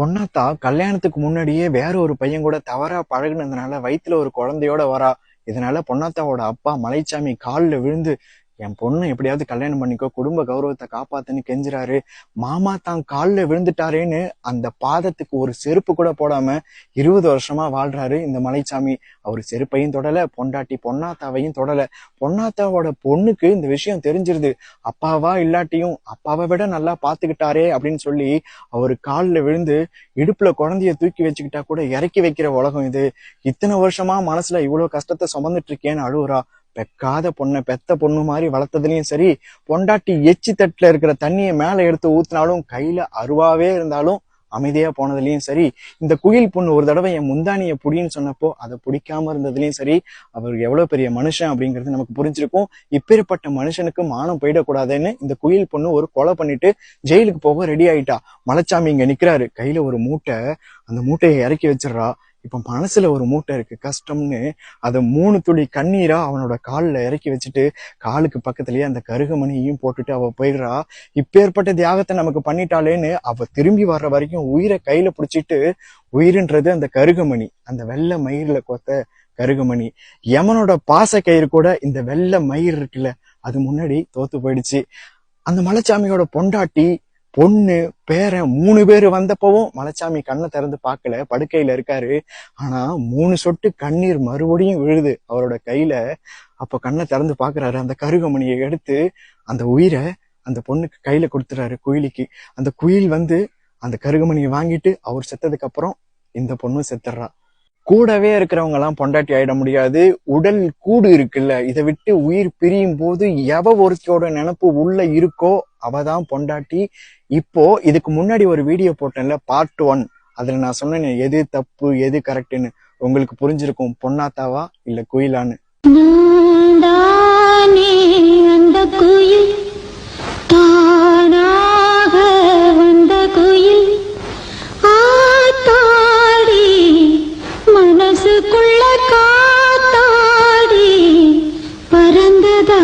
பொன்னாத்தா கல்யாணத்துக்கு முன்னாடியே வேற ஒரு பையன் கூட தவறா பழகுனதுனால வயித்துல ஒரு குழந்தையோட வரா. இதனால பொன்னாத்தாவோட அப்பா மலைச்சாமி காலில் விழுந்து என் பொண்ணை எப்படியாவது கல்யாணம் பண்ணிக்கோ, குடும்ப கௌரவத்தை காப்பாத்துன்னு கெஞ்சுறாரு. மாமா தான் காலில் விழுந்துட்டாரேன்னு அந்த பாதத்துக்கு ஒரு செருப்பு கூட போடாம 20 வருஷமா வாழ்றாரு இந்த மலைச்சாமி. அவரு செருப்பையும் தொடல, பொண்டாட்டி பொன்னாத்தாவையும் தொடல. பொன்னாத்தாவோட பொண்ணுக்கு இந்த விஷயம் தெரிஞ்சிருது. அப்பாவா இல்லாட்டியும் அப்பாவை விட நல்லா பாத்துக்கிட்டாரே அப்படின்னு சொல்லி அவரு காலில் விழுந்து இடுப்புல குழந்தைய தூக்கி வச்சுக்கிட்டா கூட இறக்கி வைக்கிற உலகம் இது. இத்தனை வருஷமா மனசுல இவ்வளவு கஷ்டத்தை சுமந்துட்டு இருக்கேன்னு அழுவுறா. பெக்காத பொண்ணை பெத்த பொண்ணு மாதிரி வளர்த்ததுலயும் சரி, பொண்டாட்டி எச்சி தட்டுல இருக்கிற தண்ணியை மேல எடுத்து ஊத்தினாலும் கையில அருவாவே இருந்தாலும் அமைதியா போனதுலயும் சரி, இந்த குயில் பொண்ணு ஒரு தடவை என் முந்தானிய புடின்னு சொன்னப்போ அதை பிடிக்காம இருந்ததுலயும் சரி, அவர் எவ்வளவு பெரிய மனுஷன் அப்படிங்கிறது நமக்கு புரிஞ்சிருக்கும். இப்பேற்பட்ட மனுஷனுக்கு மானம் போயிடக்கூடாதுன்னு இந்த குயில் பொண்ணு ஒரு கொலை பண்ணிட்டு ஜெயிலுக்கு போக ரெடி ஆயிட்டா. மலைச்சாமி இங்க நிக்கிறாரு, கையில ஒரு மூட்டை. அந்த மூட்டையை இறக்கி வச்சிடறா. இப்ப மனசுல ஒரு மூட்டை இருக்கு கஷ்டம்னு, அதை 3 துளி கண்ணீரா அவனோட காலில் இறக்கி வச்சுட்டு காலுக்கு பக்கத்துலயே அந்த கருகமணியையும் போட்டுட்டு அவ போயிடுறா. இப்பேற்பட்ட தியாகத்தை நமக்கு பண்ணிட்டாளேன்னு அவ திரும்பி வர்ற வரைக்கும் உயிரை கையில பிடிச்சிட்டு, உயிர்ன்றது அந்த கருகமணி, அந்த வெள்ளை மயிர்ல கொத்த கருகமணி. யமனோட பாச கயிறு கூட இந்த வெள்ளை மயிர் இருக்குல்ல, அது முன்னாடி தோத்து போயிடுச்சு. அந்த மலைச்சாமியோட பொண்டாட்டி பொண்ணு பேரன் 3 பேரு வந்தப்பவும் மலைச்சாமி கண்ணை திறந்து பார்க்கல, படுக்கையில இருக்காரு. ஆனா 3 சொட்டு கண்ணீர் மறுபடியும் விழுது அவரோட கையில. அப்ப கண்ணை திறந்து பாக்குறாரு. அந்த கருகமணியை எடுத்து அந்த உயிரை அந்த பொண்ணுக்கு கையில கொடுத்துறாரு, குயிலிக்கு. அந்த குயில் அந்த கருகமணியை வாங்கிட்டு அவர் செத்ததுக்கு அப்புறம் இந்த பொண்ணும் செத்துடுறா. கூடவே இருக்கிறவங்க எல்லாம் பொண்டாட்டி ஆயிட முடியாது. உடல் கூடு இருக்குல்ல, இதை விட்டு உயிர் பிரியும் போது எவ ஒருத்தியோட நினப்பு உள்ள இருக்கோ அவதான் பொண்டாட்டி. இப்போ இதுக்கு முன்னாடி ஒரு வீடியோ போட்டேன்ல, பார்ட் 1, அதுல நான் சொன்னேன் எது தப்பு எது கரெக்ட்னு. உங்களுக்கு புரிஞ்சிருக்கும் பொன்னாத்தாவா இல்ல குயிலான்னு. அந்த குயில் தானாக வந்த குயில் ஆத்தாடி மனசுக்குள்ள காத்தாடி பறந்ததா